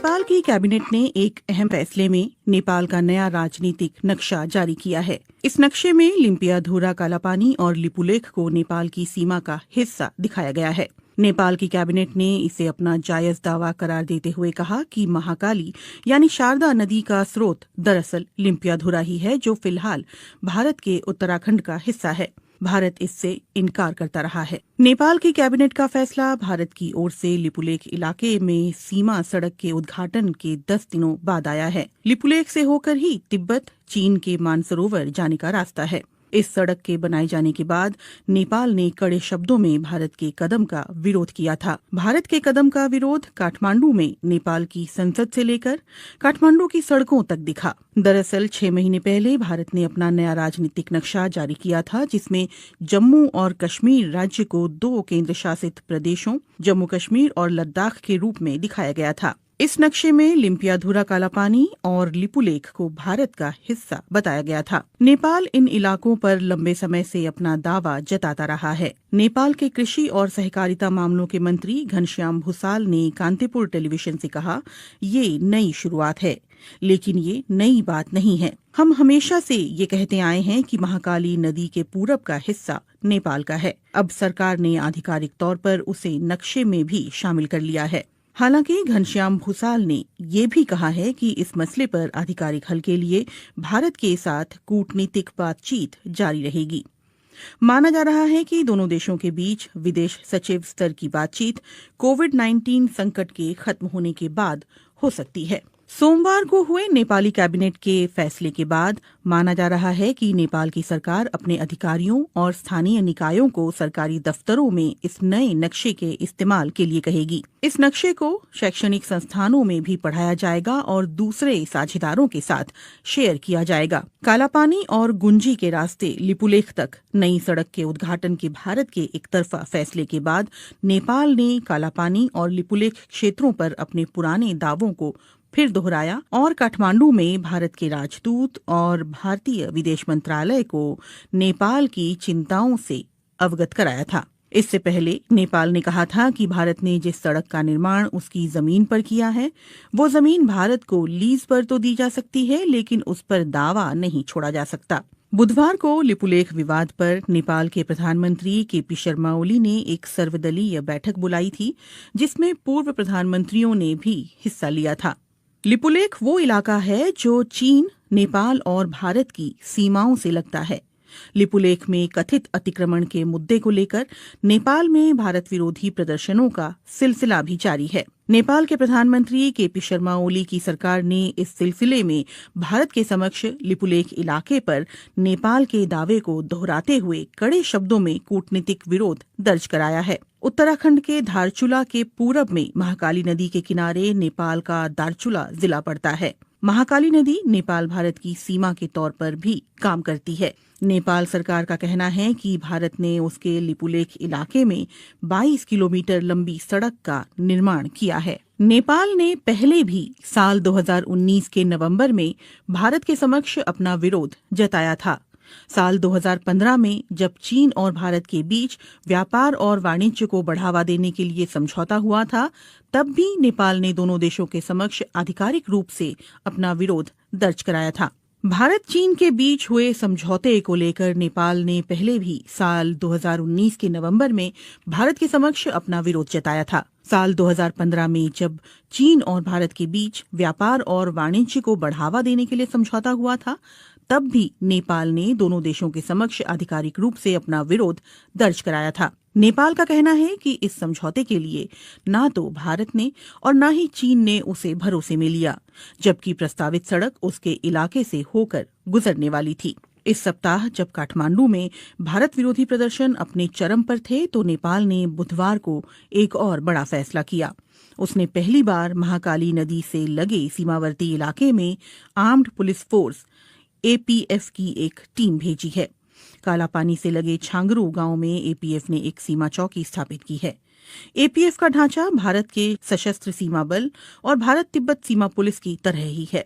नेपाल की कैबिनेट ने एक अहम फैसले में नेपाल का नया राजनीतिक नक्शा जारी किया है। इस नक्शे में लिम्पियाधुरा कालापानी और लिपुलेख को नेपाल की सीमा का हिस्सा दिखाया गया है। नेपाल की कैबिनेट ने इसे अपना जायज दावा करार देते हुए कहा कि महाकाली यानी शारदा नदी का स्रोत दरअसल लिम्पियाधुरा ही है, जो फिलहाल भारत के उत्तराखंड का हिस्सा है। भारत इससे इनकार करता रहा है। नेपाल की कैबिनेट का फैसला भारत की ओर से लिपुलेख इलाके में सीमा सड़क के उद्घाटन के 10 दिनों बाद आया है। लिपुलेख से होकर ही तिब्बत चीन के मानसरोवर जाने का रास्ता है। इस सड़क के बनाए जाने के बाद नेपाल ने कड़े शब्दों में भारत के कदम का विरोध किया था। भारत के कदम का विरोध काठमांडू में नेपाल की संसद से लेकर काठमांडू की सड़कों तक दिखा। दरअसल 6 महीने पहले भारत ने अपना नया राजनीतिक नक्शा जारी किया था, जिसमें जम्मू और कश्मीर राज्य को 2 केंद्र शासित प्रदेशों जम्मू कश्मीर और लद्दाख के रूप में दिखाया गया था। इस नक्शे में लिम्पियाधुरा कालापानी और लिपुलेख को भारत का हिस्सा बताया गया था। नेपाल इन इलाकों पर लंबे समय से अपना दावा जताता रहा है। नेपाल के कृषि और सहकारिता मामलों के मंत्री घनश्याम भूसाल ने कांतिपुर टेलीविजन से कहा, ये नई शुरुआत है, लेकिन ये नई बात नहीं है। हम हमेशा से ये कहते आए हैं कि महाकाली नदी के पूरब का हिस्सा नेपाल का है। अब सरकार ने आधिकारिक तौर पर उसे नक्शे में भी शामिल कर लिया है। हालांकि घनश्याम भूसाल ने ये भी कहा है कि इस मसले पर आधिकारिक हल के लिए भारत के साथ कूटनीतिक बातचीत जारी रहेगी। माना जा रहा है कि दोनों देशों के बीच विदेश सचिव स्तर की बातचीत कोविड-19 संकट के खत्म होने के बाद हो सकती है। सोमवार को हुए नेपाली कैबिनेट के फैसले के बाद माना जा रहा है कि नेपाल की सरकार अपने अधिकारियों और स्थानीय निकायों को सरकारी दफ्तरों में इस नए नक्शे के इस्तेमाल के लिए कहेगी। इस नक्शे को शैक्षणिक संस्थानों में भी पढ़ाया जाएगा और दूसरे साझेदारों के साथ शेयर किया जाएगा। कालापानी और गुंजी के रास्ते लिपुलेख तक नई सड़क के उद्घाटन के भारत के एक तरफा फैसले के बाद नेपाल ने कालापानी और लिपुलेख क्षेत्रों पर अपने पुराने दावों को फिर दोहराया और काठमांडू में भारत के राजदूत और भारतीय विदेश मंत्रालय को नेपाल की चिंताओं से अवगत कराया था। इससे पहले नेपाल ने कहा था कि भारत ने जिस सड़क का निर्माण उसकी जमीन पर किया है, वो जमीन भारत को लीज पर तो दी जा सकती है, लेकिन उस पर दावा नहीं छोड़ा जा सकता। बुधवार को लिपुलेख विवाद पर नेपाल के प्रधानमंत्री केपी शर्मा ओली ने एक सर्वदलीय बैठक बुलाई थी, जिसमें पूर्व प्रधानमंत्रियों ने भी हिस्सा लिया था। लिपुलेख वो इलाका है जो चीन, नेपाल और भारत की सीमाओं से लगता है। लिपुलेख में कथित अतिक्रमण के मुद्दे को लेकर नेपाल में भारत विरोधी प्रदर्शनों का सिलसिला भी जारी है। नेपाल के प्रधानमंत्री केपी शर्मा ओली की सरकार ने इस सिलसिले में भारत के समक्ष लिपुलेख इलाके पर नेपाल के दावे को दोहराते हुए कड़े शब्दों में कूटनीतिक विरोध दर्ज कराया है। उत्तराखंड के धारचूला के पूरब में महाकाली नदी के किनारे नेपाल का दारचूला जिला पड़ता है। महाकाली नदी नेपाल भारत की सीमा के तौर पर भी काम करती है। नेपाल सरकार का कहना है कि भारत ने उसके लिपुलेख इलाके में 22 किलोमीटर लंबी सड़क का निर्माण किया है। नेपाल ने पहले भी साल 2019 के नवंबर में भारत के समक्ष अपना विरोध जताया था। साल 2015 में जब चीन और भारत के बीच व्यापार और वाणिज्य को बढ़ावा देने के लिए समझौता हुआ था, तब भी नेपाल ने दोनों देशों के समक्ष आधिकारिक रूप से अपना विरोध दर्ज कराया था। भारत चीन के बीच हुए समझौते को लेकर नेपाल ने पहले भी साल 2019 के नवंबर में भारत के समक्ष अपना विरोध जताया था। साल 2015 में जब चीन और भारत के बीच व्यापार और वाणिज्य को बढ़ावा देने के लिए समझौता हुआ था, तब भी नेपाल ने दोनों देशों के समक्ष आधिकारिक रूप से अपना विरोध दर्ज कराया था। नेपाल का कहना है कि इस समझौते के लिए ना तो भारत ने और ना ही चीन ने उसे भरोसे में लिया, जबकि प्रस्तावित सड़क उसके इलाके से होकर गुजरने वाली थी। इस सप्ताह जब काठमांडू में भारत विरोधी प्रदर्शन अपने चरम पर थे, तो नेपाल ने बुधवार को एक और बड़ा फैसला किया। उसने पहली बार महाकाली नदी से लगे सीमावर्ती इलाके में आर्म्ड पुलिस फोर्स एपीएफ की एक टीम भेजी है। कालापानी से लगे छांगरू गांव में एपीएफ ने एक सीमा चौकी स्थापित की है। एपीएफ का ढांचा भारत के सशस्त्र सीमा बल और भारत तिब्बत सीमा पुलिस की तरह ही है।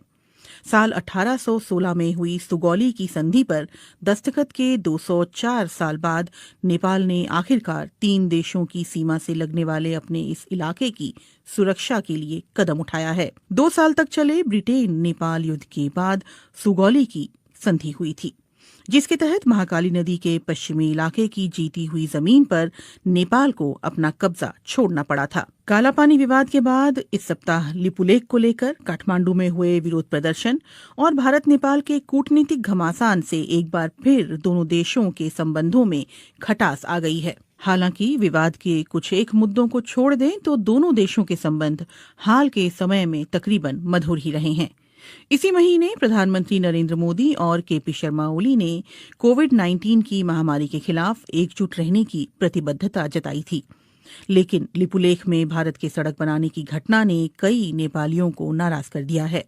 साल 1816 में हुई सुगौली की संधि पर दस्तखत के 204 साल बाद नेपाल ने आखिरकार 3 देशों की सीमा से लगने वाले अपने इस इलाके की सुरक्षा के लिए कदम उठाया है। 2 साल तक चले ब्रिटेन नेपाल युद्ध के बाद सुगौली की संधि हुई थी, जिसके तहत महाकाली नदी के पश्चिमी इलाके की जीती हुई जमीन पर नेपाल को अपना कब्जा छोड़ना पड़ा था। कालापानी विवाद के बाद इस सप्ताह लिपुलेख को लेकर काठमांडू में हुए विरोध प्रदर्शन और भारत नेपाल के कूटनीतिक घमासान से एक बार फिर दोनों देशों के संबंधों में खटास आ गई है। हालांकि विवाद के कुछ एक मुद्दों को छोड़ दें तो दोनों देशों के संबंध हाल के समय में तकरीबन मधुर ही रहे हैं। इसी महीने प्रधानमंत्री नरेंद्र मोदी और केपी शर्मा ओली ने कोविड-19 की महामारी के खिलाफ एकजुट रहने की प्रतिबद्धता जताई थी, लेकिन लिपुलेख में भारत के सड़क बनाने की घटना ने कई नेपालियों को नाराज कर दिया है।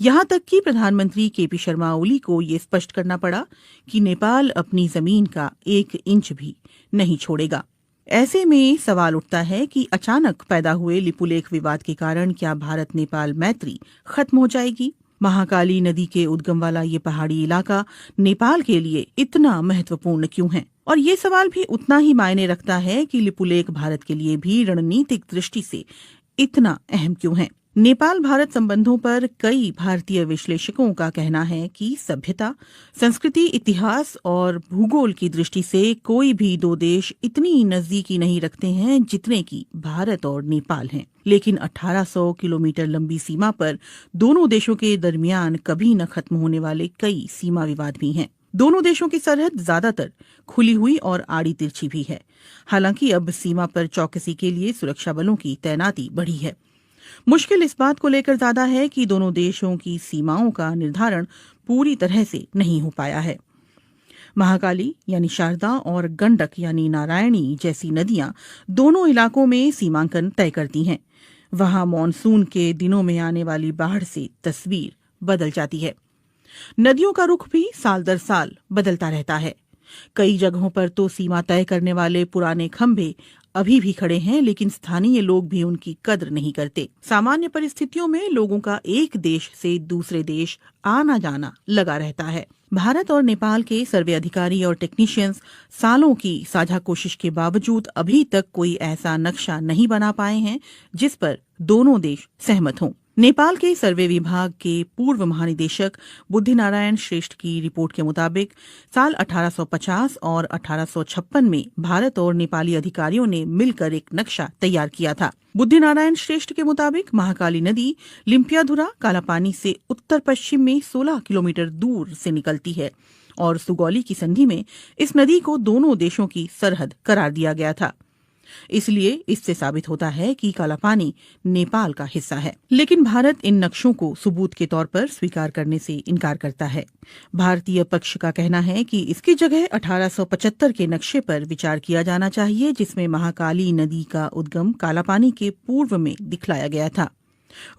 यहां तक कि प्रधानमंत्री केपी शर्मा ओली को ये स्पष्ट करना पड़ा कि नेपाल अपनी जमीन का 1 इंच भी नहीं छोड़ेगा। ऐसे में सवाल उठता है कि अचानक पैदा हुए लिपुलेख विवाद के कारण क्या भारत नेपाल मैत्री खत्म हो जाएगी? महाकाली नदी के उद्गम वाला ये पहाड़ी इलाका नेपाल के लिए इतना महत्वपूर्ण क्यों है? और ये सवाल भी उतना ही मायने रखता है कि लिपुलेख भारत के लिए भी रणनीतिक दृष्टि से इतना अहम क्यों है? नेपाल भारत संबंधों पर कई भारतीय विश्लेषकों का कहना है कि सभ्यता, संस्कृति, इतिहास और भूगोल की दृष्टि से कोई भी 2 देश इतनी नजदीकी नहीं रखते हैं जितने कि भारत और नेपाल हैं। लेकिन 1800 किलोमीटर लंबी सीमा पर दोनों देशों के दरमियान कभी न खत्म होने वाले कई सीमा विवाद भी हैं। दोनों देशों की सरहद ज्यादातर खुली हुई और आड़ी तिरछी भी है। हालांकि अब सीमा पर चौकसी के लिए सुरक्षा बलों की तैनाती बढ़ी है। मुश्किल इस बात को लेकर ज्यादा है कि दोनों देशों की सीमाओं का निर्धारण पूरी तरह से नहीं हो पाया है। महाकाली यानी शारदा और गंडक यानी नारायणी जैसी नदियां दोनों इलाकों में सीमांकन तय करती हैं। वहां मॉनसून के दिनों में आने वाली बाढ़ से तस्वीर बदल जाती है। नदियों का रुख भी साल दर साल बदलता रहता है। कई जगहों पर तो सीमा तय करने वाले पुराने खंभे अभी भी खड़े हैं, लेकिन स्थानीय लोग भी उनकी कद्र नहीं करते। सामान्य परिस्थितियों में लोगों का एक देश से दूसरे देश आना जाना लगा रहता है। भारत और नेपाल के सर्वे अधिकारी और टेक्नीशियंस सालों की साझा कोशिश के बावजूद अभी तक कोई ऐसा नक्शा नहीं बना पाए हैं जिस पर दोनों देश सहमत हों। नेपाल के सर्वे विभाग के पूर्व महानिदेशक बुद्धिनारायण श्रेष्ठ की रिपोर्ट के मुताबिक साल 1850 और 1856 में भारत और नेपाली अधिकारियों ने मिलकर एक नक्शा तैयार किया था। बुद्धिनारायण श्रेष्ठ के मुताबिक महाकाली नदी लिम्पियाधुरा कालापानी से उत्तर पश्चिम में 16 किलोमीटर दूर से निकलती है और सुगौली की संधि में इस नदी को दोनों देशों की सरहद करार दिया गया था। इसलिए इससे साबित होता है कि कालापानी नेपाल का हिस्सा है। लेकिन भारत इन नक्शों को सबूत के तौर पर स्वीकार करने से इनकार करता है। भारतीय पक्ष का कहना है कि इसकी जगह 1875 के नक्शे पर विचार किया जाना चाहिए, जिसमें महाकाली नदी का उद्गम कालापानी के पूर्व में दिखलाया गया था।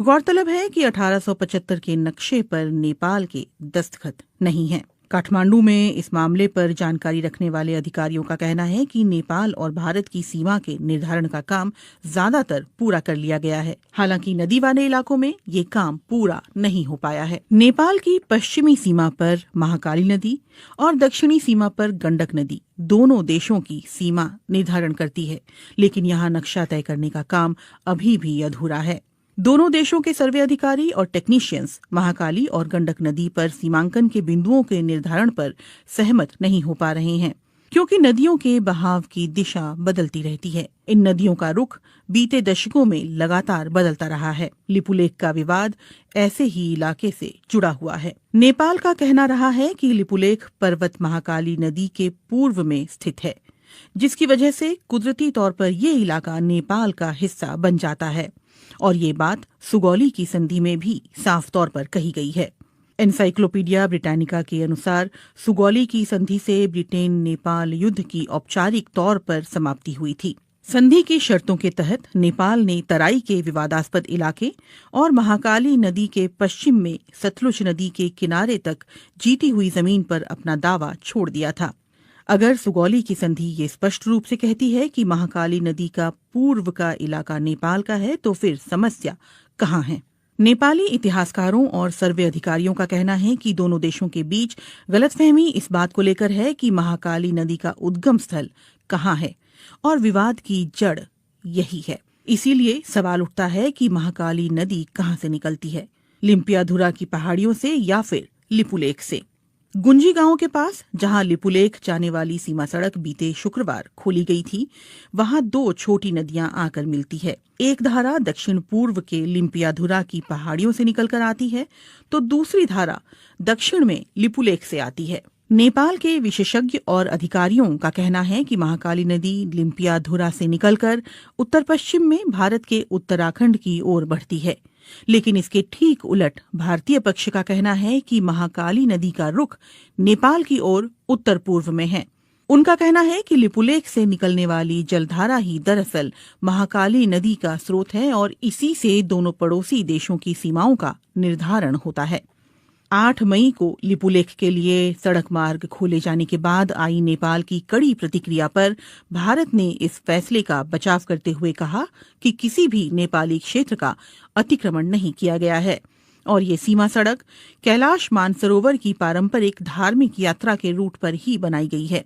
गौरतलब है कि 1875 के नक्शे पर नेपाल के दस्तखत नहीं हैं। काठमांडू में इस मामले पर जानकारी रखने वाले अधिकारियों का कहना है कि नेपाल और भारत की सीमा के निर्धारण का काम ज्यादातर पूरा कर लिया गया है। हालांकि नदी वाले इलाकों में ये काम पूरा नहीं हो पाया है। नेपाल की पश्चिमी सीमा पर महाकाली नदी और दक्षिणी सीमा पर गंडक नदी दोनों देशों की सीमा निर्धारण करती है, लेकिन यहाँ नक्शा तय करने का काम अभी भी अधूरा है। दोनों देशों के सर्वे अधिकारी और टेक्नीशियंस महाकाली और गंडक नदी पर सीमांकन के बिंदुओं के निर्धारण पर सहमत नहीं हो पा रहे हैं, क्योंकि नदियों के बहाव की दिशा बदलती रहती है। इन नदियों का रुख बीते दशकों में लगातार बदलता रहा है। लिपुलेख का विवाद ऐसे ही इलाके से जुड़ा हुआ है। नेपाल का कहना रहा है कि लिपुलेख पर्वत महाकाली नदी के पूर्व में स्थित है, जिसकी वजह से कुदरती तौर पर ये इलाका नेपाल का हिस्सा बन जाता है, और ये बात सुगौली की संधि में भी साफ तौर पर कही गई है। एनसाइक्लोपीडिया ब्रिटानिका के अनुसार सुगौली की संधि से ब्रिटेन नेपाल युद्ध की औपचारिक तौर पर समाप्ति हुई थी। संधि की शर्तों के तहत नेपाल ने तराई के विवादास्पद इलाके और महाकाली नदी के पश्चिम में सतलुज नदी के किनारे तक जीती हुई जमीन पर अपना दावा छोड़ दिया था। अगर सुगौली की संधि ये स्पष्ट रूप से कहती है कि महाकाली नदी का पूर्व का इलाका नेपाल का है, तो फिर समस्या कहाँ है? नेपाली इतिहासकारों और सर्वे अधिकारियों का कहना है कि दोनों देशों के बीच गलतफहमी इस बात को लेकर है कि महाकाली नदी का उद्गम स्थल कहाँ है और विवाद की जड़ यही है। इसीलिए सवाल उठता है कि महाकाली नदी कहाँ से निकलती है, लिम्पियाधुरा की पहाड़ियों से या फिर लिपुलेख से। गुंजी गांव के पास जहां लिपुलेख जाने वाली सीमा सड़क बीते शुक्रवार खोली गई थी, वहां दो छोटी नदियां आकर मिलती है। एक धारा दक्षिण पूर्व के लिम्पियाधुरा की पहाड़ियों से निकलकर आती है, तो दूसरी धारा दक्षिण में लिपुलेख से आती है। नेपाल के विशेषज्ञ और अधिकारियों का कहना है कि महाकाली नदी लिम्पियाधुरा से निकलकर उत्तर पश्चिम में भारत के उत्तराखंड की ओर बढ़ती है, लेकिन इसके ठीक उलट भारतीय पक्ष का कहना है कि महाकाली नदी का रुख नेपाल की ओर उत्तर पूर्व में है। उनका कहना है कि लिपुलेख से निकलने वाली जलधारा ही दरअसल महाकाली नदी का स्रोत है और इसी से दोनों पड़ोसी देशों की सीमाओं का निर्धारण होता है। 8 मई को लिपुलेख के लिए सड़क मार्ग खोले जाने के बाद आई नेपाल की कड़ी प्रतिक्रिया पर भारत ने इस फैसले का बचाव करते हुए कहा कि किसी भी नेपाली क्षेत्र का अतिक्रमण नहीं किया गया है और ये सीमा सड़क कैलाश मानसरोवर की पारंपरिक धार्मिक यात्रा के रूट पर ही बनाई गई है।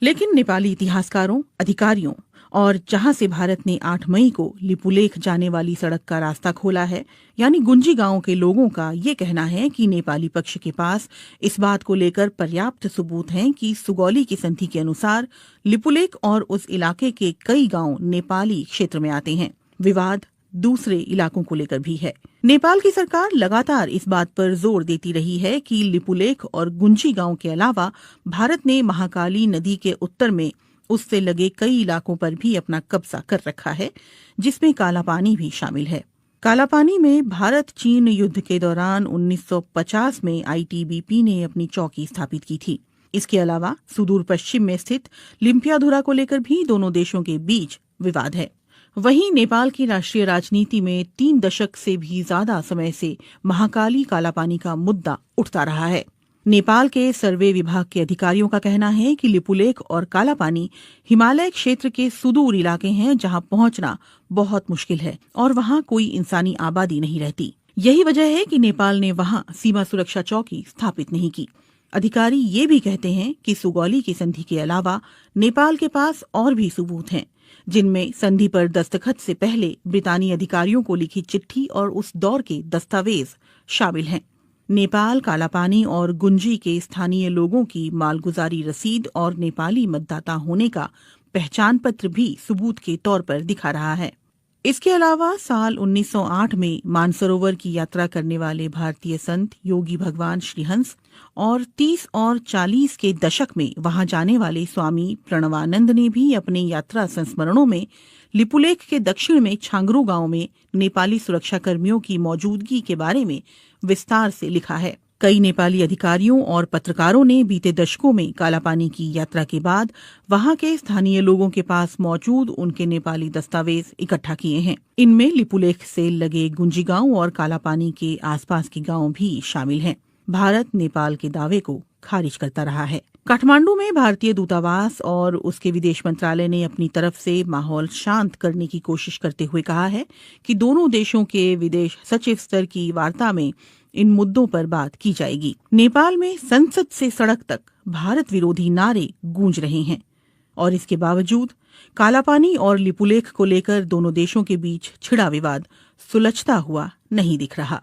लेकिन नेपाली इतिहासकारों, अधिकारियों और जहां से भारत ने 8 मई को लिपुलेख जाने वाली सड़क का रास्ता खोला है, यानी गुंजी गांव के लोगों का ये कहना है कि नेपाली पक्ष के पास इस बात को लेकर पर्याप्त सबूत हैं कि सुगौली की संधि के अनुसार लिपुलेख और उस इलाके के कई गांव नेपाली क्षेत्र में आते हैं। विवाद दूसरे इलाकों को लेकर भी है। नेपाल की सरकार लगातार इस बात पर जोर देती रही है कि लिपुलेख और गुंजी गांव के अलावा भारत ने महाकाली नदी के उत्तर में उससे लगे कई इलाकों पर भी अपना कब्जा कर रखा है, जिसमें कालापानी भी शामिल है। कालापानी में भारत चीन युद्ध के दौरान 1950 में आईटीबीपी ने अपनी चौकी स्थापित की थी। इसके अलावा सुदूर पश्चिम में स्थित लिम्पियाधुरा को लेकर भी दोनों देशों के बीच विवाद है। वहीं नेपाल की राष्ट्रीय राजनीति में 3 दशक से भी ज्यादा समय से महाकाली कालापानी का मुद्दा उठता रहा है। नेपाल के सर्वे विभाग के अधिकारियों का कहना है कि लिपुलेख और कालापानी हिमालय क्षेत्र के सुदूर इलाके हैं जहां पहुंचना बहुत मुश्किल है और वहां कोई इंसानी आबादी नहीं रहती। यही वजह है कि नेपाल ने वहां सीमा सुरक्षा चौकी स्थापित नहीं की। अधिकारी ये भी कहते हैं कि सुगौली की संधि के अलावा नेपाल के पास और भी सबूत हैं, जिनमें संधि पर दस्तखत से पहले ब्रितानी अधिकारियों को लिखी चिट्ठी और उस दौर के दस्तावेज शामिल हैं। नेपाल कालापानी और गुंजी के स्थानीय लोगों की मालगुजारी रसीद और नेपाली मतदाता होने का पहचान पत्र भी सबूत के तौर पर दिखा रहा है। इसके अलावा साल 1908 में मानसरोवर की यात्रा करने वाले भारतीय संत योगी भगवान श्रीहंस और 30 और 40 के दशक में वहां जाने वाले स्वामी प्रणवानंद ने भी अपने यात्रा संस्मरणों में लिपुलेख के दक्षिण में छांगरू गांव में नेपाली सुरक्षा कर्मियों की मौजूदगी के बारे में विस्तार से लिखा है। कई नेपाली अधिकारियों और पत्रकारों ने बीते दशकों में कालापानी की यात्रा के बाद वहां के स्थानीय लोगों के पास मौजूद उनके नेपाली दस्तावेज इकट्ठा किए हैं। इनमें लिपुलेख से लगे गुंजी गांव और कालापानी के आसपास के गांव भी शामिल हैं। भारत नेपाल के दावे को खारिज करता रहा है। काठमांडू में भारतीय दूतावास और उसके विदेश मंत्रालय ने अपनी तरफ से माहौल शांत करने की कोशिश करते हुए कहा है कि दोनों देशों के विदेश सचिव स्तर की वार्ता में इन मुद्दों पर बात की जाएगी। नेपाल में संसद से सड़क तक भारत विरोधी नारे गूंज रहे हैं और इसके बावजूद कालापानी और लिपुलेख को लेकर दोनों देशों के बीच छिड़ा विवाद सुलझता हुआ नहीं दिख रहा।